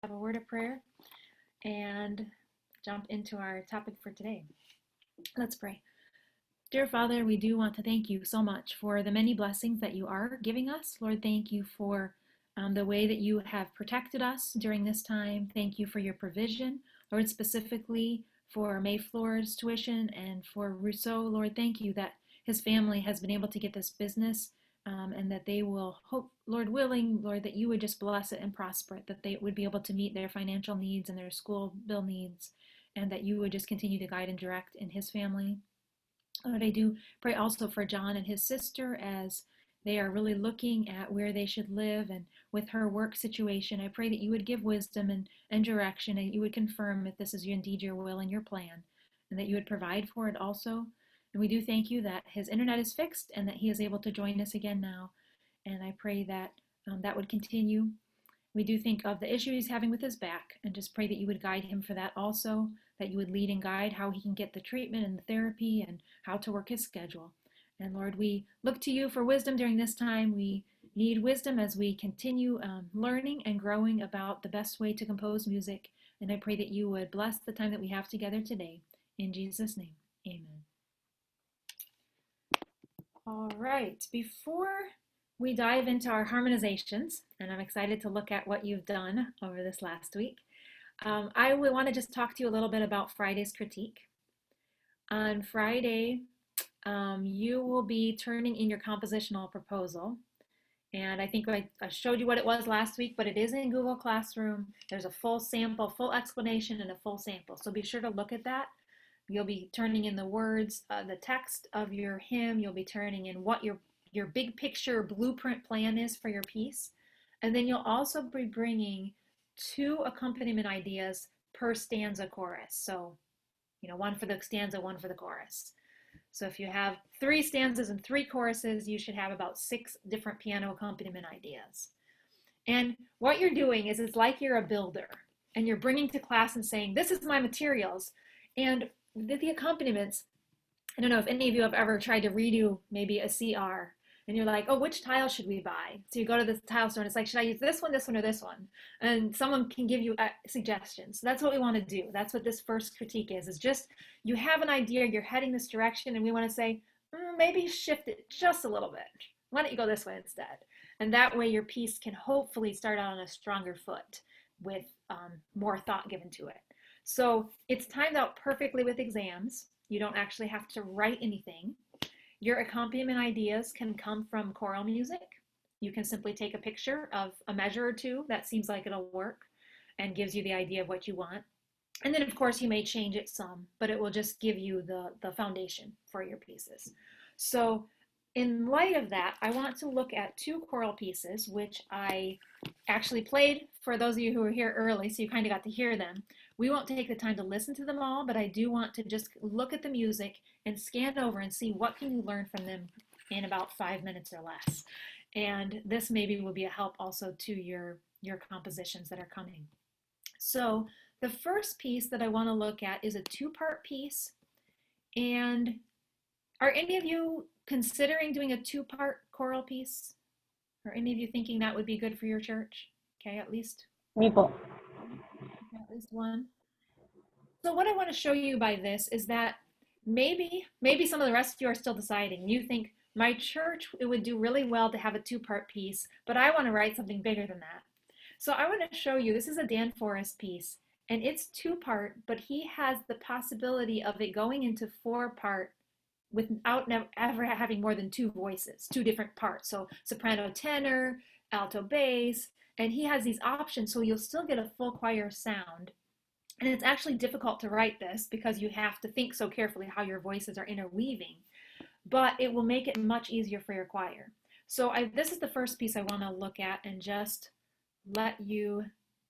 have a word of prayer and jump into our topic for today. Let's pray. Dear Father, we do want to thank you so much for the many blessings that you are giving us. Lord, thank you for the way that you have protected us during this time. Thank you for your provision. Lord, specifically for Mayflower's tuition and for Rousseau. Lord, thank you that his family has been able to get this business and that they will hope, Lord willing, Lord, that you would just bless it and prosper it, that they would be able to meet their financial needs and their school bill needs, and that you would just continue to guide and direct in his family. Lord, I do pray also for John and his sister as they are really looking at where they should live and with her work situation. I pray that you would give wisdom and direction, and you would confirm if this is indeed your will and your plan, and that you would provide for it also. And we do thank you that his internet is fixed and that he is able to join us again now. And I pray that that would continue. We do think of the issue he's having with his back and just pray that you would guide him for that also, that you would lead and guide how he can get the treatment and the therapy and how to work his schedule. And Lord, we look to you for wisdom during this time. We need wisdom as we continue learning and growing about the best way to compose music. And I pray that you would bless the time that we have together today. In Jesus' name, amen. All right, before we dive into our harmonizations, and I'm excited to look at what you've done over this last week, I would want to just talk to you a little bit about Friday's critique. On Friday, you will be turning in your compositional proposal. And I think I showed you what it was last week, but it is in Google Classroom. There's a full sample, full explanation, and a full sample. So be sure to look at that. You'll be turning in the words, the text of your hymn. You'll be turning in what your big picture blueprint plan is for your piece. And then you'll also be bringing 2 accompaniment ideas per stanza chorus. So, one for the stanza, one for the chorus. So if you have 3 stanzas and 3 choruses, you should have about 6 different piano accompaniment ideas. And what you're doing is it's like you're a builder and you're bringing to class and saying, this is my materials. And the accompaniments, I don't know if any of you have ever tried to redo maybe a CR and you're like, oh, which tile should we buy? So you go to the tile store and it's like, should I use this one, or this one? And someone can give you suggestions. So that's what we want to do. That's what this first critique is just you have an idea, you're heading this direction, and we want to say, maybe shift it just a little bit. Why don't you go this way instead? And that way your piece can hopefully start out on a stronger foot with more thought given to it. So it's timed out perfectly with exams. You don't actually have to write anything. Your accompaniment ideas can come from choral music. You can simply take a picture of a measure or 2 that seems like it'll work and gives you the idea of what you want. And then of course you may change it some, but it will just give you the foundation for your pieces. So in light of that, I want to look at 2 choral pieces, which I actually played for those of you who were here early, so you kind of got to hear them. We won't take the time to listen to them all, but I do want to just look at the music and scan over and see what can you learn from them in about 5 minutes or less. And this maybe will be a help also to your compositions that are coming. So the first piece that I want to look at is a 2-part piece. And are any of you considering doing a 2-part choral piece? Are any of you thinking that would be good for your church? Okay, at least one. So what I want to show you by this is that maybe some of the rest of you are still deciding. You think, my church, it would do really well to have a 2-part piece, but I want to write something bigger than that. So I want to show you, this is a Dan Forrest piece, and it's 2-part, but he has the possibility of it going into 4-part without ever having more than 2 voices, 2 different parts. So soprano, tenor, alto, bass, and he has these options, so you'll still get a full choir sound. And it's actually difficult to write this because you have to think so carefully how your voices are interweaving, but it will make it much easier for your choir. So this is the first piece I want to look at and just let you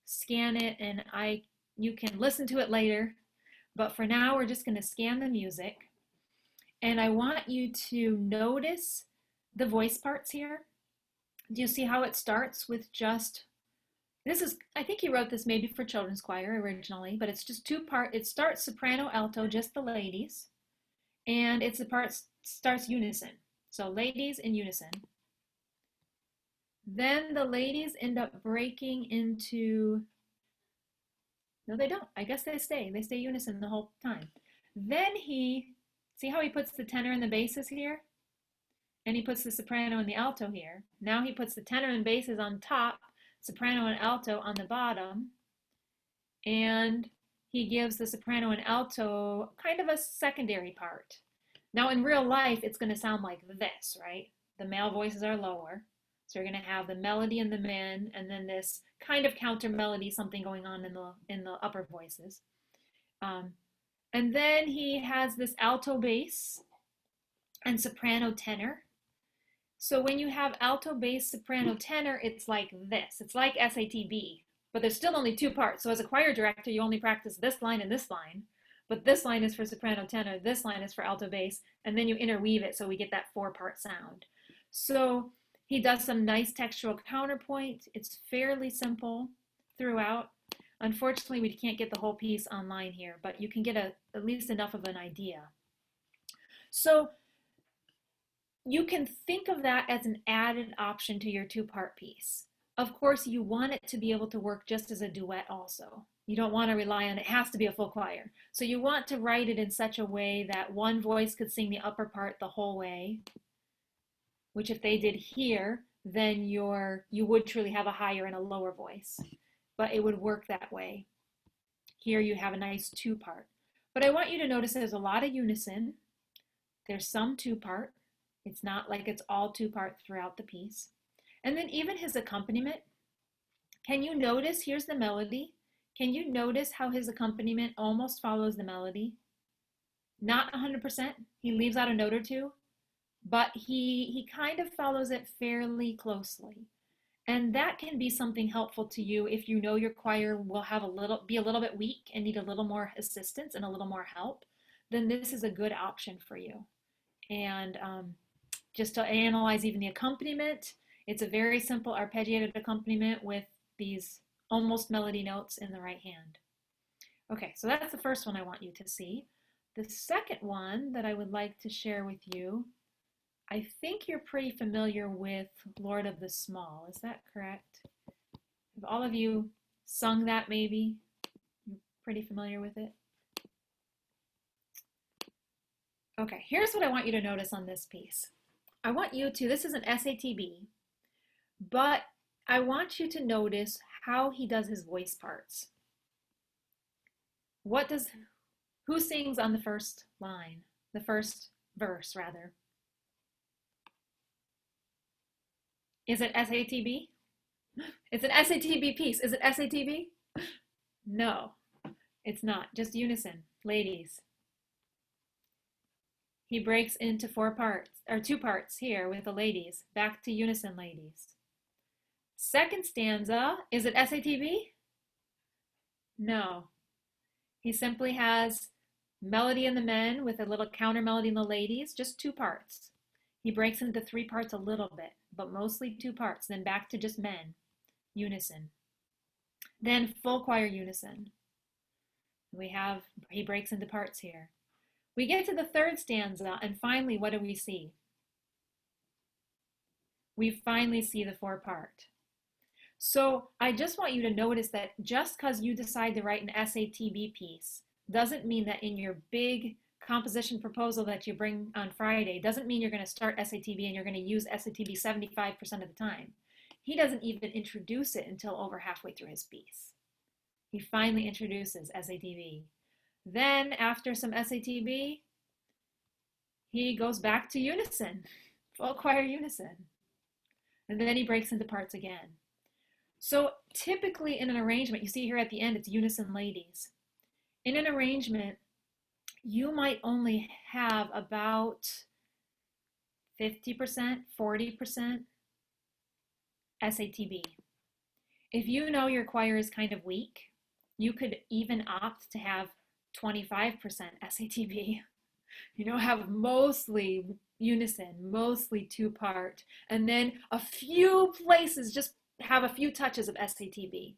scan it, and you can listen to it later, but for now we're just going to scan the music. And I want you to notice the voice parts here. Do you see how it starts with just, I think he wrote this maybe for children's choir originally, but it's just 2-part. It starts soprano, alto, just the ladies, and it's the part starts unison. So ladies in unison. Then the ladies end up breaking into No, they don't. I guess they stay. They stay unison the whole time. Then see how he puts the tenor and the basses here? And he puts the soprano and the alto here. Now he puts the tenor and basses on top, soprano and alto on the bottom, and he gives the soprano and alto kind of a secondary part. Now in real life, it's going to sound like this, right? The male voices are lower. So you're going to have the melody in the men, and then this kind of counter melody, something going on in the upper voices. And then he has this alto bass and soprano tenor. So when you have alto bass, soprano tenor, it's like this. It's like SATB, but there's still only two parts. So as a choir director, you only practice this line and this line, but this line is for soprano tenor, this line is for alto bass, and then you interweave it so we get that four-part sound. So he does some nice textural counterpoint. It's fairly simple throughout. Unfortunately, we can't get the whole piece online here, but you can get at least enough of an idea. So you can think of that as an added option to your two-part piece. Of course, you want it to be able to work just as a duet also. You don't want to rely on it has to be a full choir. So you want to write it in such a way that one voice could sing the upper part the whole way, which if they did here, then you would truly have a higher and a lower voice, but it would work that way. Here you have a nice two-part. But I want you to notice there's a lot of unison. There's some two-part. It's not like it's all two-part throughout the piece. And then even his accompaniment, can you notice, here's the melody. Can you notice how his accompaniment almost follows the melody? Not 100%, he leaves out a note or two, but he kind of follows it fairly closely. And that can be something helpful to you if you know your choir will have be a little bit weak and need a little more assistance and a little more help, then this is a good option for you. And just to analyze even the accompaniment, it's a very simple arpeggiated accompaniment with these almost melody notes in the right hand. Okay, so that's the first one I want you to see. The second one that I would like to share with you, I think you're pretty familiar with Lord of the Small. Is that correct? Have all of you sung that maybe? You're pretty familiar with it? Okay, here's what I want you to notice on this piece. I want you to, this is an SATB, but I want you to notice how he does his voice parts. Who sings on the first line? The first verse, rather. Is it SATB? It's an SATB piece. Is it SATB? No, it's not. Just unison. Ladies. He breaks into four parts, or two parts here with the ladies. Back to unison, ladies. Second stanza, is it SATB? No. He simply has melody in the men with a little counter melody in the ladies, just two parts. He breaks into three parts a little bit, but mostly two parts. Then back to just men, unison. Then full choir unison. He breaks into parts here. We get to the third stanza, and finally, what do we see? We finally see the four part. So I just want you to notice that just because you decide to write an SATB piece doesn't mean that in your big composition proposal that you bring on Friday, doesn't mean you're going to start SATB and you're going to use SATB 75% of the time. He doesn't even introduce it until over halfway through his piece. He finally introduces SATB. Then after some SATB, he goes back to unison, full choir unison. And then he breaks into parts again. So typically in an arrangement, you see here at the end, it's unison ladies. In an arrangement, you might only have about 50%, 40% SATB. If you know your choir is kind of weak, you could even opt to have 25% SATB. Have mostly unison, mostly two-part, and then a few places just have a few touches of SATB.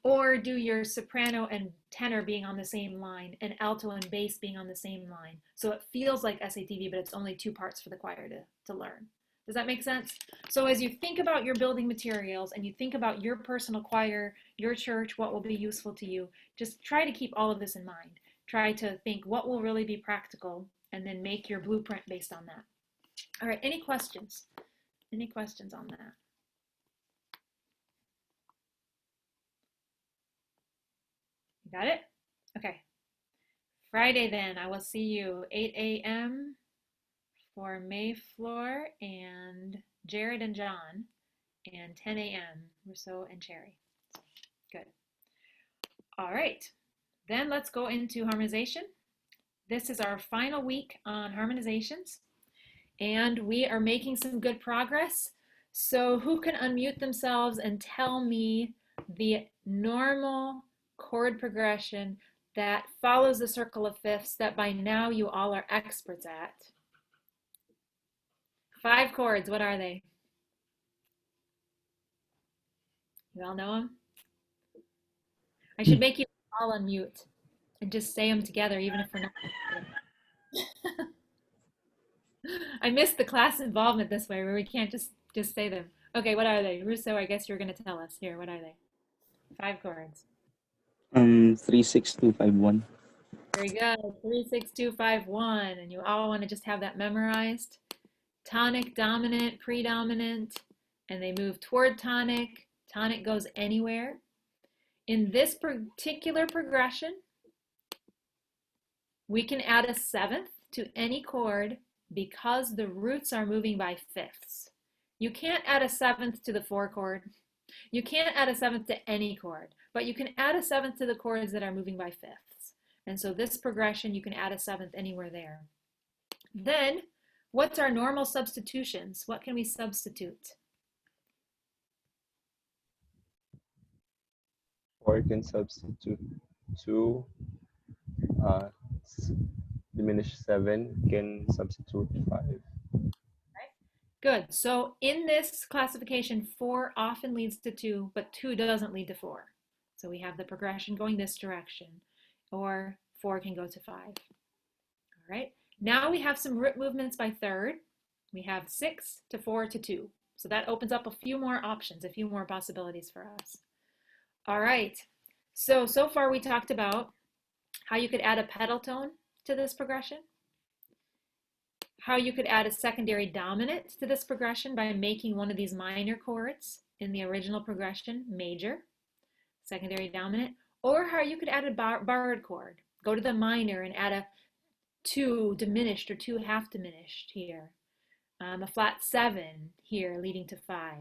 Or do your soprano and tenor being on the same line and alto and bass being on the same line. So it feels like SATB, but it's only two parts for the choir to learn. Does that make sense? So as you think about your building materials and you think about your personal choir, your church, what will be useful to you, just try to keep all of this in mind. Try to think what will really be practical and then make your blueprint based on that. All right, any questions? Any questions on that? You got it? Okay. Friday then, I will see you 8 a.m. for Mayflower and Jared and John, and 10 a.m. Rousseau and Cherry. Good. All right. Then let's go into harmonization. This is our final week on harmonizations, and we are making some good progress. So who can unmute themselves and tell me the normal chord progression that follows the circle of fifths that by now you all are experts at? 5 chords, what are they? You all know them? I should make you all unmute and just say them together, even if we're not. I missed the class involvement this way, where we can't just say them. Okay, what are they? Rousseau, I guess you're going to tell us. Here, what are they? 5 chords. 36251. Very good. 36251, and you all want to just have that memorized. Tonic, dominant, predominant, and they move toward tonic. Tonic goes anywhere. In this particular progression, we can add a 7th to any chord because the roots are moving by fifths. You can't add a 7th to the 4 chord. You can't add a 7th to any chord, but you can add a 7th to the chords that are moving by fifths. And so this progression, you can add a 7th anywhere there. Then, what's our normal substitutions? What can we substitute? 4 can substitute 2. Diminished 7 can substitute 5. Good. So in this classification, 4 often leads to 2, but 2 doesn't lead to 4. So we have the progression going this direction, or 4 can go to 5. All right. Now we have some root movements by third. We have 6 to 4 to 2. So that opens up a few more options, a few more possibilities for us. All right. So far we talked about how you could add a pedal tone to this progression, how you could add a secondary dominant to this progression by making one of these minor chords in the original progression major, secondary dominant, or how you could add a borrowed chord. Go to the minor and add a 2 diminished or 2 half diminished here. A flat 7 here leading to 5.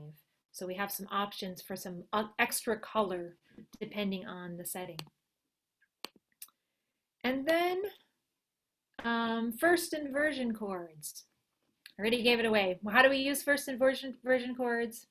So we have some options for some extra color depending on the setting. And then first inversion chords. I already gave it away. How do we use first inversion chords?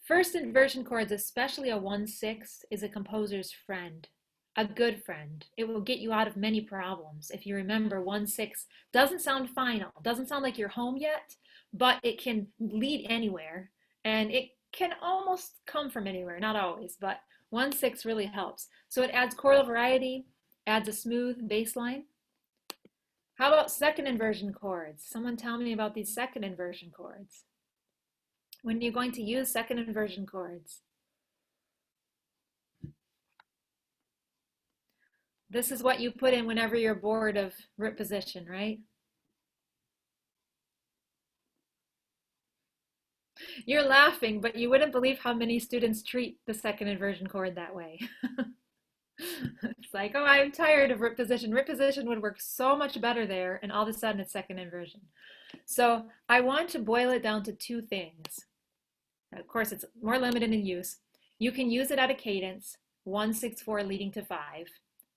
First inversion chords, especially a 1/6, is a composer's friend, a good friend. It will get you out of many problems. If you remember, 1/6 doesn't sound final, doesn't sound like you're home yet, but it can lead anywhere, and it can almost come from anywhere, not always, but 1/6 really helps. So it adds chordal variety, adds a smooth bass line. How about second inversion chords? Someone tell me about these second inversion chords. When are you going to use second inversion chords? This is what you put in whenever you're bored of root position, right? You're laughing, but you wouldn't believe how many students treat the second inversion chord that way. It's like, oh, I'm tired of root position. Root position would work so much better there, and all of a sudden it's second inversion. So I want to boil it down to 2 things. Of course, it's more limited in use. You can use it at a cadence, 1/6/4 leading to 5,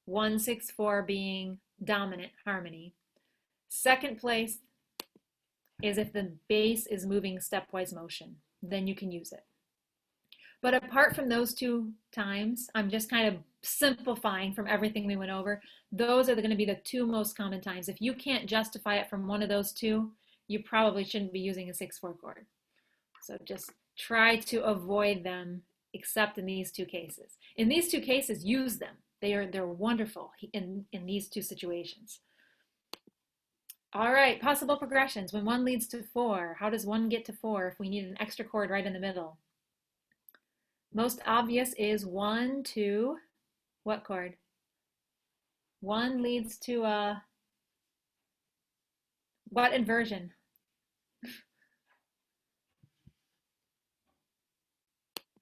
1/6/4 being dominant harmony. Second place is if the bass is moving stepwise motion, then you can use it. But apart from those 2 times, I'm just kind of simplifying from everything we went over. Those are going to be the 2 most common times. If you can't justify it from one of those 2, you probably shouldn't be using a 6/4 chord. So just try to avoid them, except in these 2 cases. In these 2 cases, use them. They're wonderful in these 2 situations. All right, possible progressions. When one leads to four, how does one get to four if we need an extra chord right in the middle? Most obvious is one, two, what chord? One leads to a, what inversion?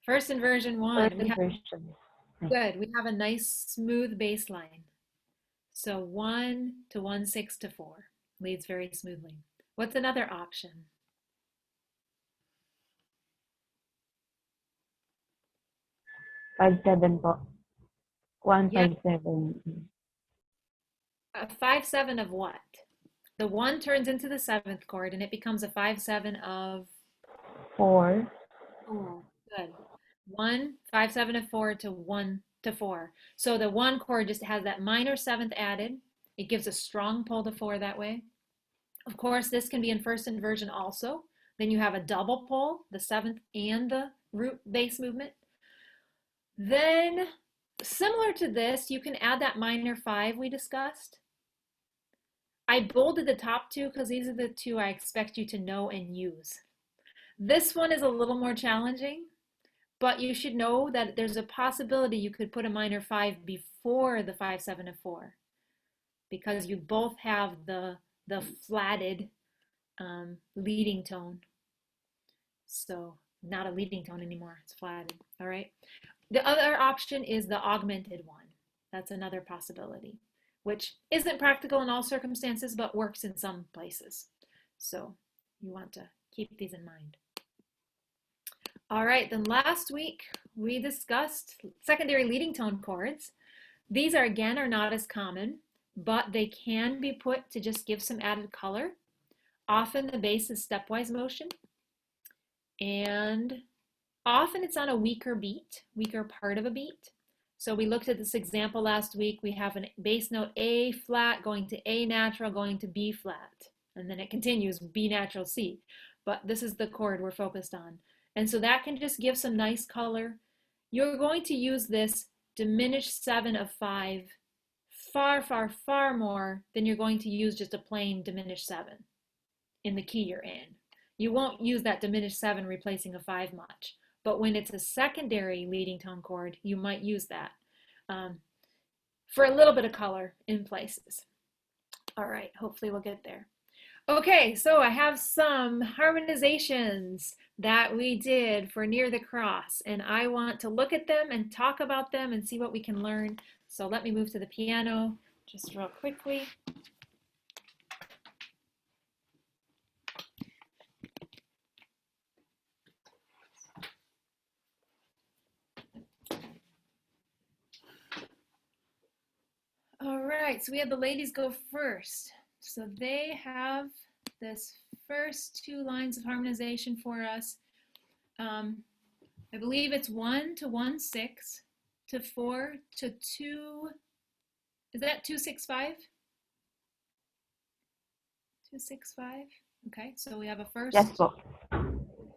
First inversion one. First inversion. Good. We have a nice smooth bass line. So 1 to 1 6 to 4 leads very smoothly. What's another option? 5-7 po. Yeah, 1-5-7. a 5-7 of what? The 1 turns into the 7th chord and it becomes a 5-7 of 4. 4. Good. 1, 5-7 of 4 to 1 to 4. So the 1 chord just has that minor 7th added. It gives a strong pull to 4 that way. Of course, this can be in first inversion also. Then you have a double pull, the 7th and the root bass movement. Then, similar to this, you can add that minor 5 we discussed. I bolded the top two because these are the two I expect you to know and use. This one is a little more challenging, but you should know that there's a possibility you could put a minor 5 before the 5-7 of 4 because you both have the flatted leading tone. So not a leading tone anymore, it's flatted, all right? The other option is the augmented one. That's another possibility, which isn't practical in all circumstances, but works in some places. So you want to keep these in mind. All right, then last week we discussed secondary leading tone chords. These are again are not as common, but they can be put to just give some added color. Often the bass is stepwise motion, and often it's on a weaker beat, weaker part of a beat. So we looked at this example last week. We have a bass note A flat going to A natural going to B flat, and then it continues B natural C. But this is the chord we're focused on. And so that can just give some nice color. You're going to use this diminished 7 of 5 far, far, far more than you're going to use just a plain diminished 7 in the key you're in. You won't use that diminished 7 replacing a 5 much. But when it's a secondary leading tone chord, you might use that for a little bit of color in places. All right, hopefully we'll get there. Okay, so I have some harmonizations that we did for Near the Cross, and I want to look at them and talk about them and see what we can learn. So let me move to the piano just real quickly. All right, so we have the ladies go first. So they have this first two lines of harmonization for us. I believe it's 1 to 1 6 to 4 to 2. Is that 2 6 5? 2 6 5. Okay, so we have a first Yes po.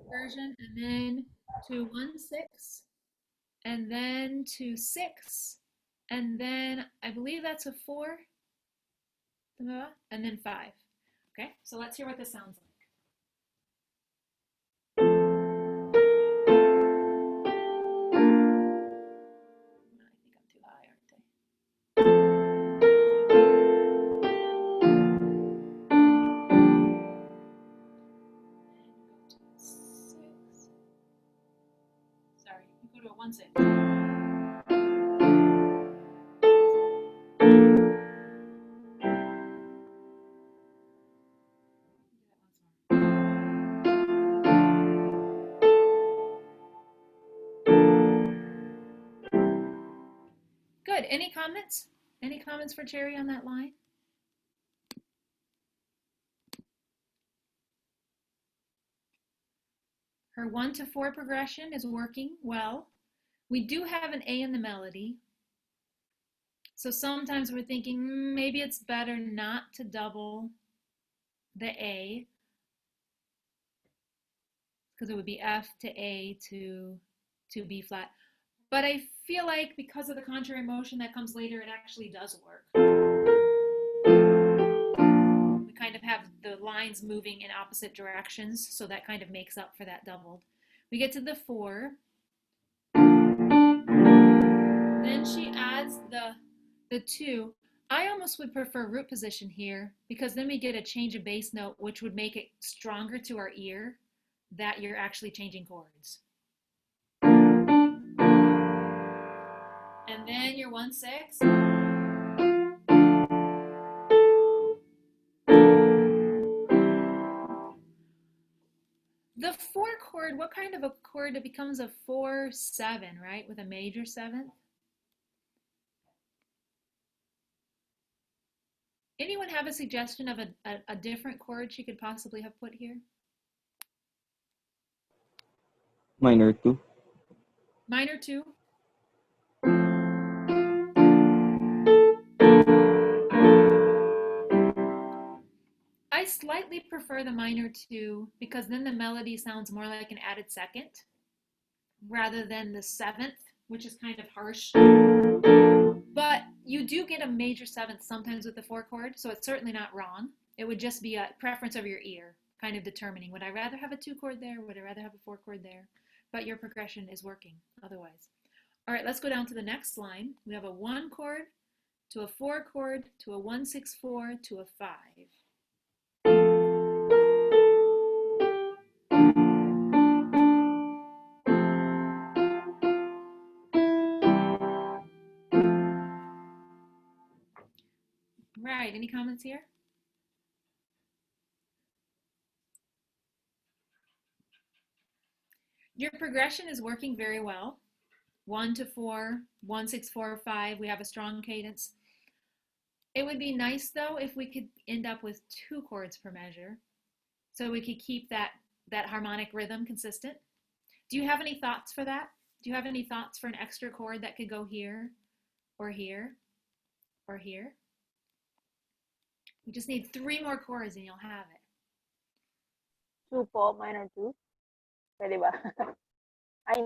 version, and then 2 1 6, and then 2 6, and then I believe that's a 4, and then 5. Okay, so let's hear what this sounds like. I think I'm too high, aren't I? Six. Sorry, you go to a 1 6. Good. Any comments? Any comments for Cherry on that line? Her 1 to 4 progression is working well. We do have an A in the melody. So sometimes we're thinking maybe it's better not to double the A because it would be F to A to B flat. But I feel like because of the contrary motion that comes later, it actually does work. We kind of have the lines moving in opposite directions, so that kind of makes up for that doubled. We get to the 4. Then she adds the 2. I almost would prefer root position here because then we get a change of bass note, which would make it stronger to our ear that you're actually changing chords. And then your 1/6. The 4 chord, what kind of a chord? It becomes a 4/7, right? With a major 7th. Anyone have a suggestion of a different chord she could possibly have put here? Minor 2. Minor 2. I slightly prefer the minor 2 because then the melody sounds more like an added second rather than the 7th, which is kind of harsh. But you do get a major 7th sometimes with the 4 chord, so it's certainly not wrong. It would just be a preference of your ear, kind of determining, would I rather have a 2 chord there? Would I rather have a 4 chord there? But your progression is working otherwise. All right, let's go down to the next line. We have a 1 chord to a 4 chord to a 1/6/4 to a 5. Right, any comments here? Your progression is working very well. 1 to 4, 1/6/4, 5. We have a strong cadence. It would be nice though if we could end up with 2 chords per measure, so we could keep that harmonic rhythm consistent. Do you have any thoughts for that? Do you have any thoughts for an extra chord that could go here, or here, or here? We just need 3 more chords and you'll have it. 2 po, minor 2. Pwede ba?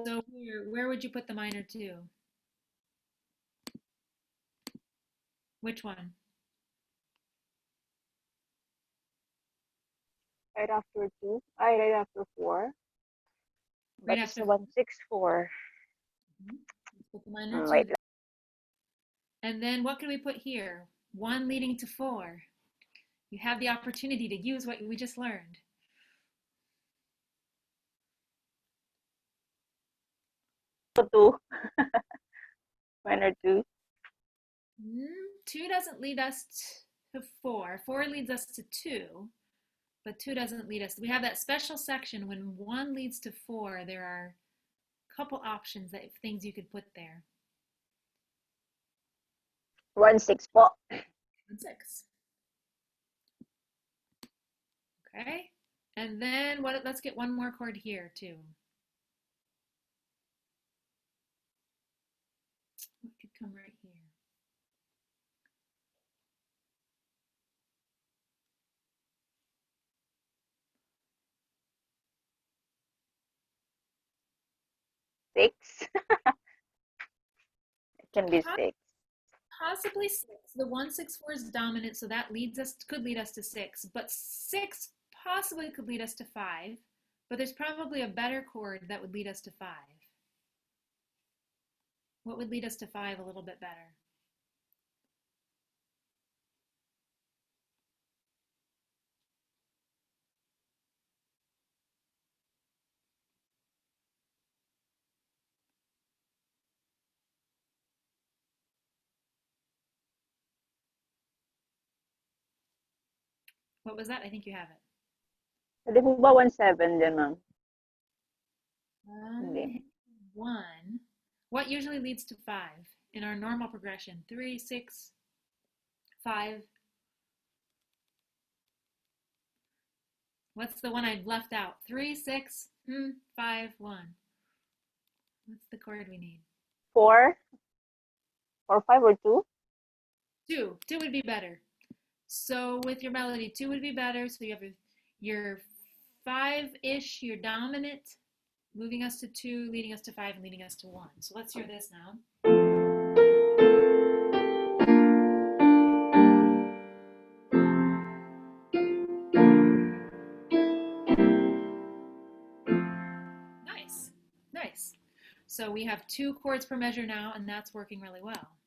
So where would you put the minor 2? Which one? Right after 2. Right after 4. Right But it's after 1/6/4. Let's put the minor 2. Wait. And then what can we put here? 1 leading to 4. You have the opportunity to use what we just learned. So 2. Minor 2. 2 doesn't lead us to 4. 4 leads us to 2, but 2 doesn't lead us. We have that special section when 1 leads to 4. There are a couple options that things you could put there. 1/6 po. 1/6. Okay, and then let's get 1 more chord here too. What could come right here? Six. It can be 6. Possibly 6. The 1/6/4 is dominant, so that could lead us to 6. But 6 possibly could lead us to 5. But there's probably a better chord that would lead us to 5. What would lead us to 5 a little bit better? What was that? I think you have it. Pwede po ba 1/7 din, ma'am? Hindi. 1. What usually leads to 5 in our normal progression? 3, 6, 5. What's the one I've left out? 3, 6, 5, 1. What's the chord we need? 4 or 5 or 2? 2. 2 would be better. So with your melody, 2 would be better. So you have your 5-ish, your dominant, moving us to 2, leading us to 5, and leading us to 1. So let's hear this now. So we have 2 chords per measure now, and that's working really well.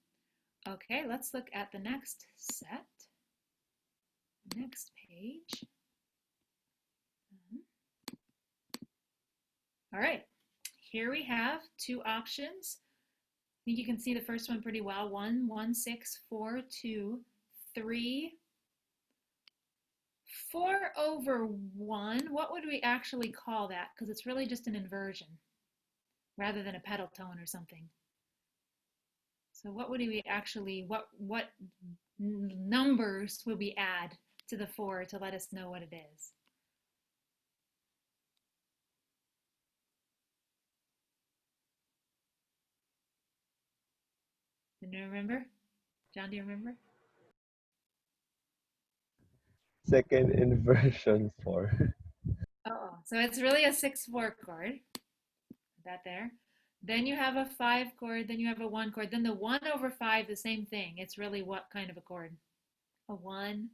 Okay, let's look at the next set. Next page. All right, here we have 2 options. I think you can see the first one pretty well. 1, 1, 6, 4, 2, 3, 4 over 1. What would we actually call that? Because it's really just an inversion rather than a pedal tone or something. So what would we actually, what numbers would we add to the 4 to let us know what it is? Do you remember? John, do you remember? Second inversion 4. Oh, so it's really a 6/4 chord. That there. Then you have a 5 chord, then you have a 1 chord. Then the 1 over 5, the same thing. It's really what kind of a chord? A 1,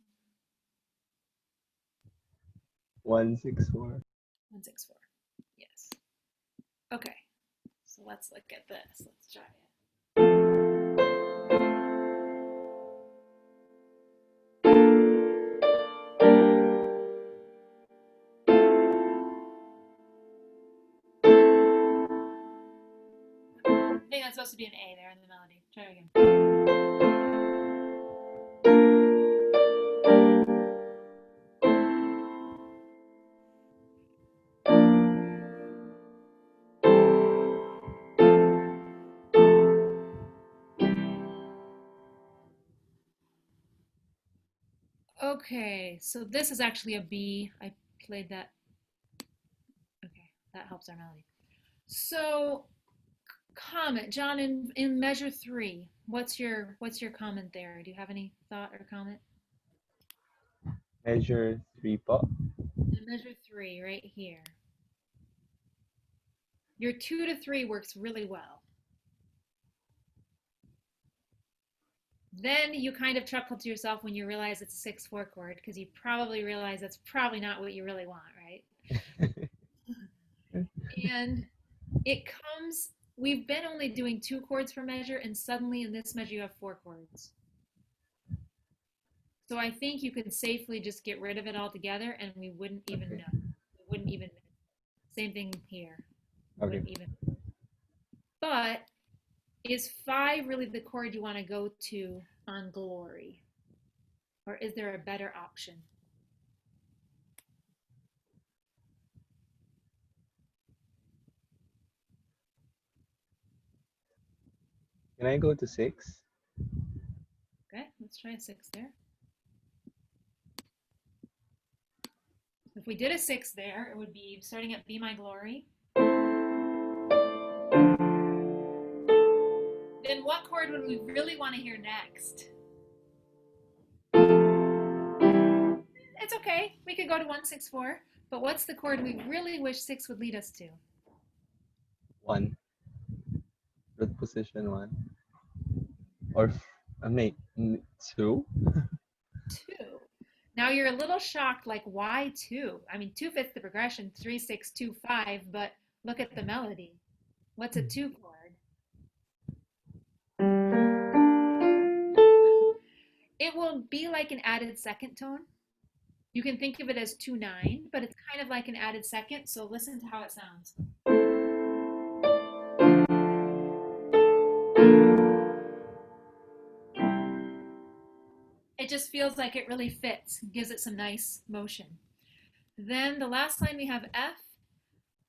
1, 6, 4. 1, 6, 4. Yes. Okay. So let's look at this. Let's try it. I think that's supposed to be an A there in the melody. Try it again. Okay, so this is actually a B. I played that. Okay, that helps our melody. So comment, John, in measure 3, what's your comment there? Do you have any thought or comment? Measure 3 po. In measure 3, right here. Your 2 to 3 works really well. Then you kind of chuckle to yourself when you realize it's a 6/4 chord because you probably realize that's probably not what you really want, right? And it comes, we've been only doing 2 chords per measure, and suddenly in this measure you have 4 chords. So I think you could safely just get rid of it altogether and we wouldn't even know. We wouldn't even, same thing here. We Okay. wouldn't even. But is 5 really the chord you want to go to on Glory? Or is there a better option? Can I go to 6? Okay, let's try a 6 there. If we did a 6 there, it would be starting at Be My Glory. Then what chord would we really want to hear next? It's okay. We could go to 1, 6, 4. But what's the chord we really wish 6 would lead us to? 1. Root position 1. Or, wait, 2? 2. Now you're a little shocked, like, why 2? I mean, 2 fits the progression, 3, 6, 2, 5, but look at the melody. What's a 2 chord? It will be like an added second tone. You can think of it as 2/9, but it's kind of like an added second, so listen to how it sounds. It just feels like it really fits, gives it some nice motion. Then the last line we have F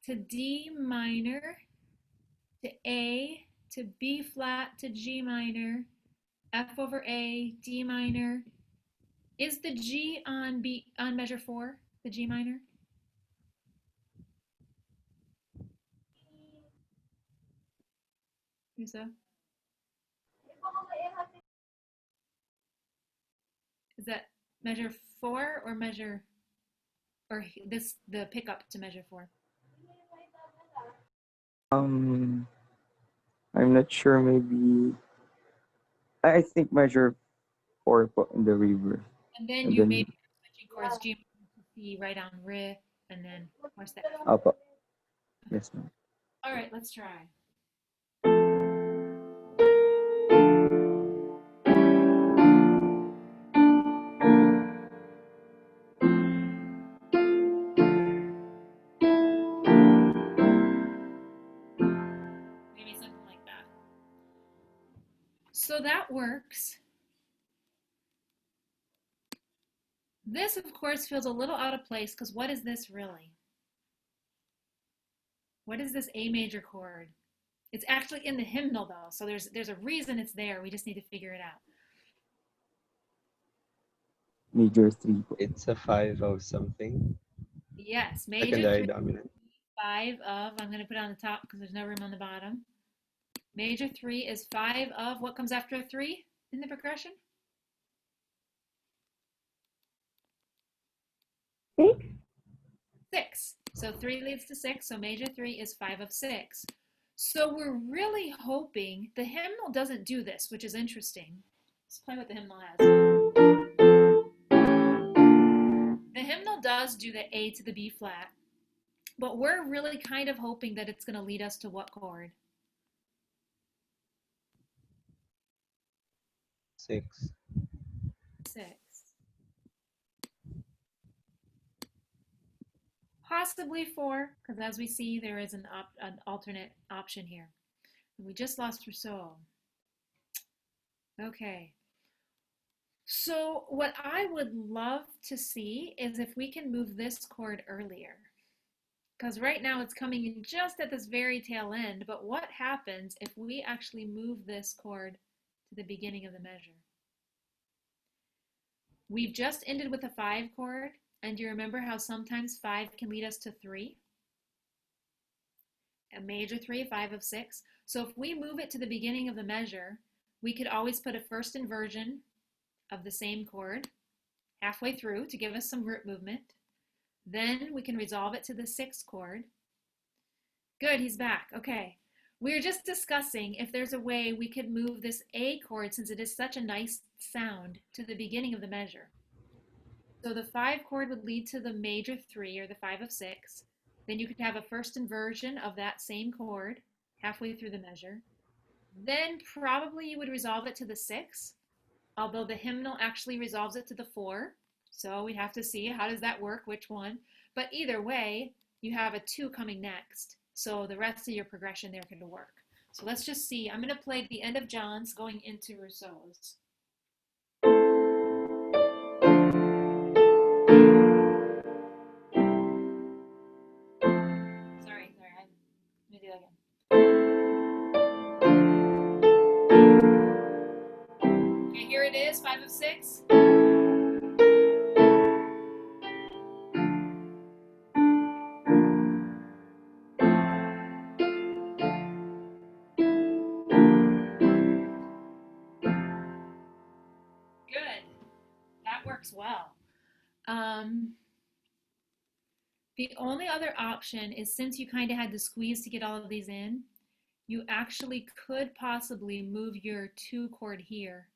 to D minor to A to B flat to G minor, F over A, D minor. Is the G on measure 4, the G minor? Think so? Is that measure 4 or measure, or this the pickup to measure 4? Um, I'm not sure. Maybe I think measure 4 po in the reverse. And then And you then maybe switching chords G minor to C right on Re, and then what's that? up. Yes, ma'am. All right, let's try. So that works. This, of course, feels a little out of place because what is this really? What is this A major chord? It's actually in the hymnal though, so there's a reason it's there. We just need to figure it out. Major 3 po. It's a 5 of something. Yes, major Secondary 3, dominant. 5 of, I'm going to put it on the top because there's no room on the bottom. Major 3 is 5 of, what comes after a 3 in the progression? 6. 6. So 3 leads to 6, so major 3 is 5 of 6. So we're really hoping, the hymnal doesn't do this, which is interesting. Let's play what the hymnal has. The hymnal does do the A to the B flat, but we're really kind of hoping that it's going to lead us to what chord? 6. 6. Possibly 4, because as we see, there is an alternate option here. And we just lost Rousseau. Okay. So what I would love to see is if we can move this chord earlier. Because right now it's coming in just at this very tail end, but what happens if we actually move this chord to the beginning of the measure? We've just ended with a 5 chord, and do you remember how sometimes 5 can lead us to 3? A major 3, 5 of 6. So if we move it to the beginning of the measure, we could always put a first inversion of the same chord halfway through to give us some root movement. Then we can resolve it to the 6th chord. Good, he's back. Okay. We were just discussing if there's a way we could move this A chord, since it is such a nice sound, to the beginning of the measure. So the 5 chord would lead to the major 3, or the 5 of 6. Then you could have a first inversion of that same chord halfway through the measure. Then probably you would resolve it to the 6, although the hymnal actually resolves it to the 4. So we have to see how does that work, which one. But either way, you have a 2 coming next. So the rest of your progression there can work. So let's just see. I'm going to play the end of John's going into Rousseau's. Sorry, let me do that again. Okay, here it is, 5 of 6. Good. That works well. The only other option is, since you kind of had to squeeze to get all of these in, you actually could possibly move your 2 chord here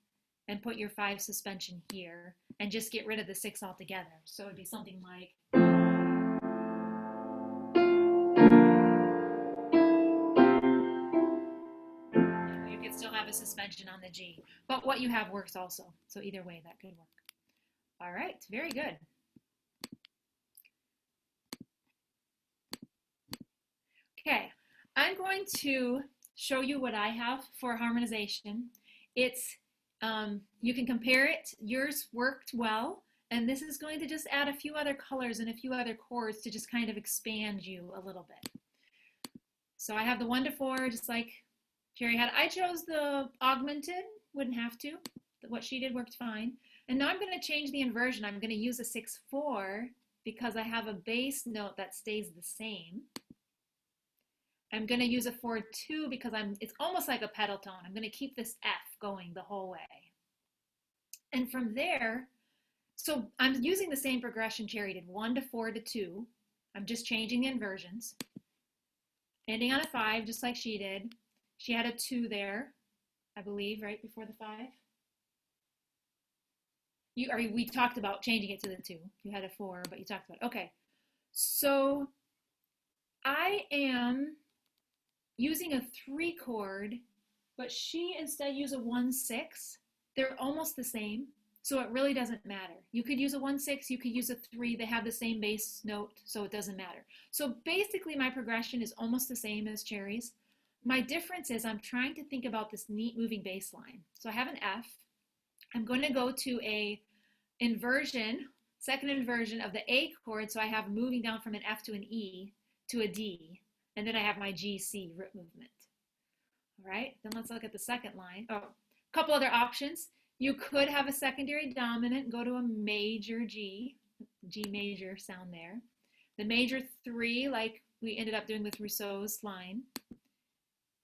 and put your 5 suspension here and just get rid of the 6 altogether. So it'd be something like, you could still have a suspension on the G, but what you have works also. So either way, that could work. All right, very good. Okay, I'm going to show you what I have for harmonization. It's, you can compare it. Yours worked well, and this is going to just add a few other colors and a few other chords to just kind of expand you a little bit. So I have the 1 to 4, just like Jerry had. I chose the augmented, wouldn't have to. What she did worked fine. And now I'm going to change the inversion. I'm going to use a 6/4 because I have a bass note that stays the same. I'm going to use a 4/2 because it's almost like a pedal tone. I'm going to keep this F going the whole way. And from there, so I'm using the same progression Cherry did, 1 to 4 to 2. I'm just changing the inversions. Ending on a 5, just like she did. She had a 2 there, I believe, right before the 5. We talked about changing it to the 2. You had a 4, but you talked about it. Okay. So I am using a 3 chord, but she instead used a 1/6. They're almost the same, so it really doesn't matter. You could use a 1/6, you could use a 3. They have the same bass note, so it doesn't matter. So basically my progression is almost the same as Cherry's, my difference is I'm trying to think about this neat moving bass line. So I have an F. I'm going to go to a inversion, second inversion of the A chord. So I have moving down from an F to an E to a D. And then I have my G, C root movement. All right, then let's look at the second line. Oh, a couple other options. You could have a secondary dominant, go to a major G, G major sound there. The major 3, like we ended up doing with Rousseau's line.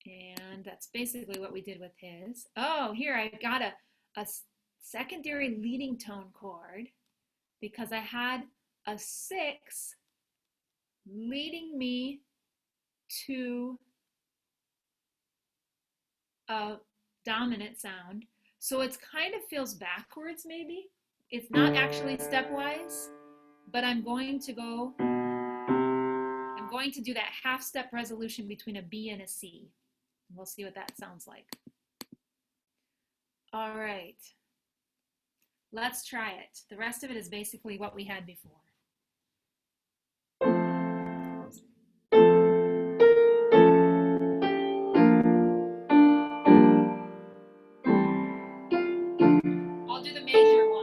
And that's basically what we did with his. Oh, here I got a secondary leading tone chord because I had a 6 leading me to a dominant sound. So it's kind of feels backwards maybe. It's not actually stepwise, but I'm going to do that half step resolution between a B and a C. We'll see what that sounds like. All right, let's try it. The rest of it is basically what we had before. I'll do the major one.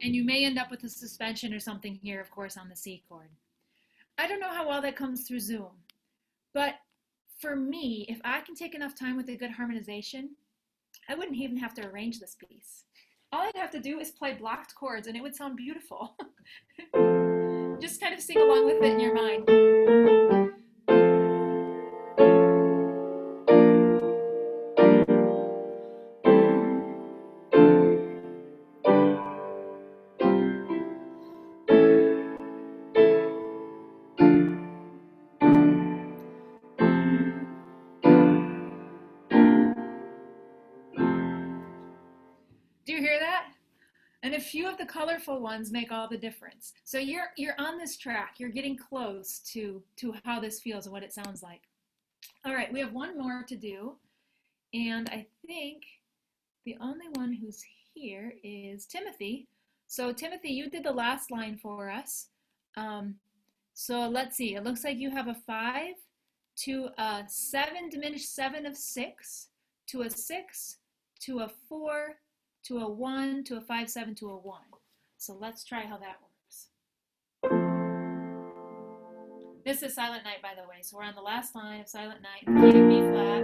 And you may end up with a suspension or something here, of course, on the C chord. I don't know how well that comes through Zoom, but for me, if I can take enough time with a good harmonization, I wouldn't even have to arrange this piece. All I'd have to do is play blocked chords and it would sound beautiful. Just kind of sing along with it in your mind. Do you hear that? And a few of the colorful ones make all the difference. So you're on this track. You're getting close to how this feels and what it sounds like. All right, we have one more to do. And I think the only one who's here is Timothy. So Timothy, you did the last line for us. So let's see. It looks like you have a 5 to a 7 diminished 7 of 6 to a 6 to a 4 to a 1 to a 5 7 to a 1. So let's try how that works. This is Silent Night, by the way. So we're on the last line of Silent Night. Key of B flat.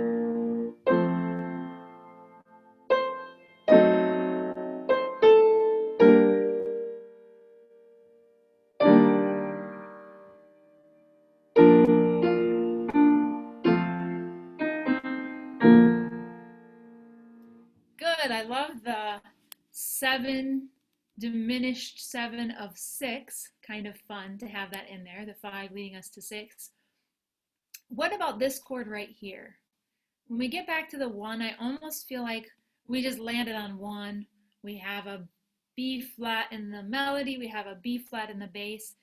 Good. I love the 7 diminished 7 of 6. Kind of fun to have that in there. The 5 leading us to 6. What about this chord right here? When we get back to the 1, I almost feel like we just landed on 1. We have a B flat in the melody. We have a B flat in the bass.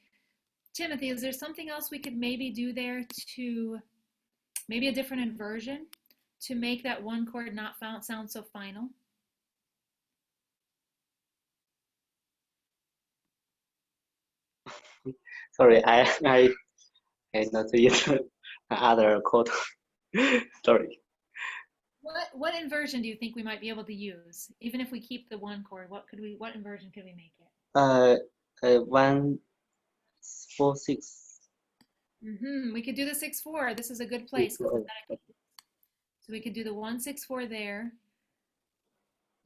Timothy, is there something else we could maybe do there to maybe a different inversion to make that 1 chord not sound so final? Sorry, I not use other chord. Sorry. What inversion do you think we might be able to use? Even if we keep the 1 chord, what inversion could we make it? 1 4 6. We could do the 6/4. This is a good place. So we could do the 1 6 4 there.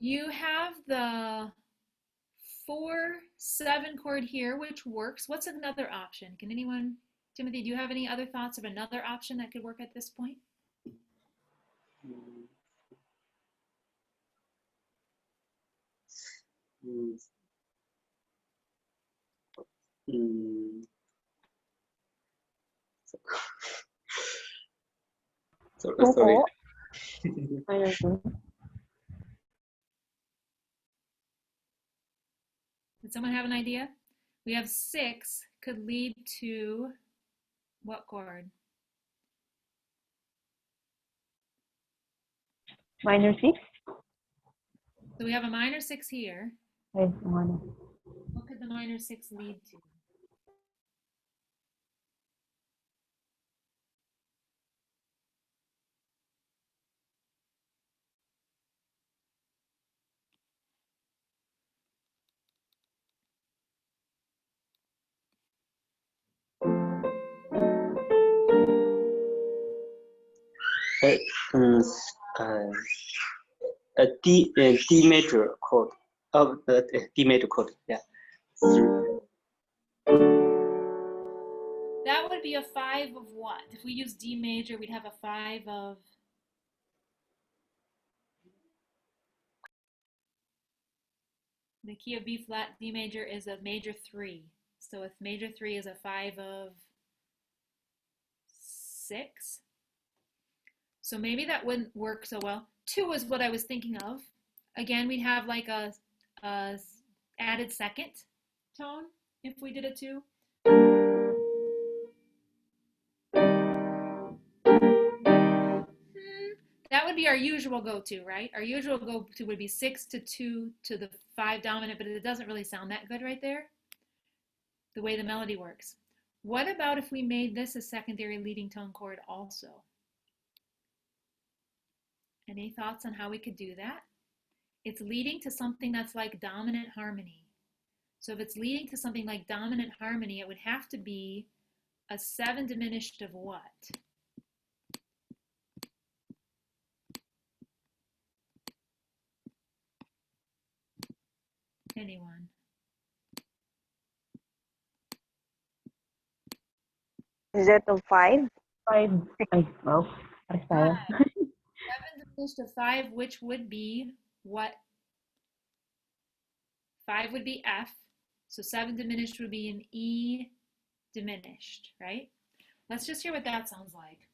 You have the 4 7 chord here, which works. What's another option? Can anyone, Timothy, do you have any other thoughts of another option that could work at this point? Sorry. Minor 2. Does someone have an idea? We have 6 could lead to what chord? Minor 6? So we have a minor 6 here. Ay, ano. What could the minor 6 lead to? Mm, D major chord. Oh, the D major chord. Yeah. That would be a 5 of what? If we use D major, we'd have a 5 of. The key of B flat, D major is a major 3. So if major 3 is a 5 of 6, so maybe that wouldn't work so well. 2 is what I was thinking of. Again, we'd have like a added second tone if we did a 2. That would be our usual go-to, right? Our usual go-to would be 6 to 2 to the 5 dominant, but it doesn't really sound that good right there, the way the melody works. What about if we made this a secondary leading tone chord also? Any thoughts on how we could do that? It's leading to something that's like dominant harmony. So if it's leading to something like dominant harmony, it would have to be a 7 diminished of what? Anyone? Is that a 5? 5. Ay, wow. Pares tayo. 7 diminished of 5, which would be what? 5 would be F. So 7 diminished would be an E diminished, right? Let's just hear what that sounds like.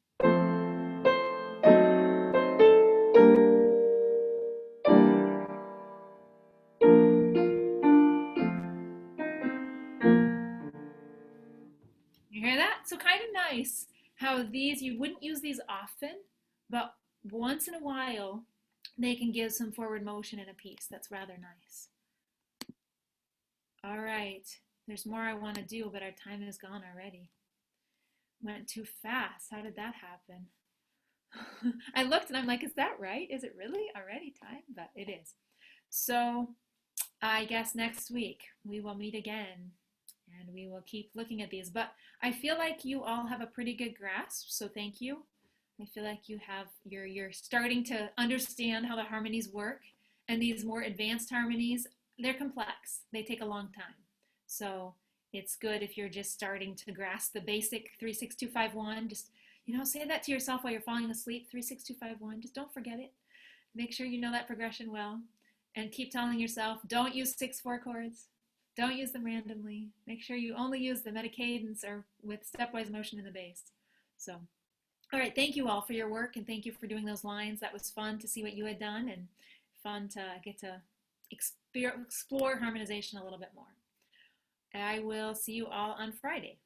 You hear that? So kind of nice how these, you wouldn't use these often, but once in a while, they can give some forward motion in a piece. That's rather nice. All right, there's more I want to do, but our time is gone already. Went too fast. How did that happen? I looked and I'm like, is that right? Is it really already time? But it is. So I guess next week we will meet again and we will keep looking at these. But I feel like you all have a pretty good grasp, so thank you. I feel like you have, you're starting to understand how the harmonies work, and these more advanced harmonies, they're complex. They take a long time. So it's good if you're just starting to grasp the basic 3-6-2-5-1. Just, say that to yourself while you're falling asleep, 3-6-2-5-1. Just don't forget it. Make sure you know that progression well, and keep telling yourself, don't use 6/4 chords. Don't use them randomly. Make sure you only use them at a cadence or with stepwise motion in the bass. So, all right, thank you all for your work, and thank you for doing those lines. That was fun to see what you had done, and fun to get to explore harmonization a little bit more. I will see you all on Friday.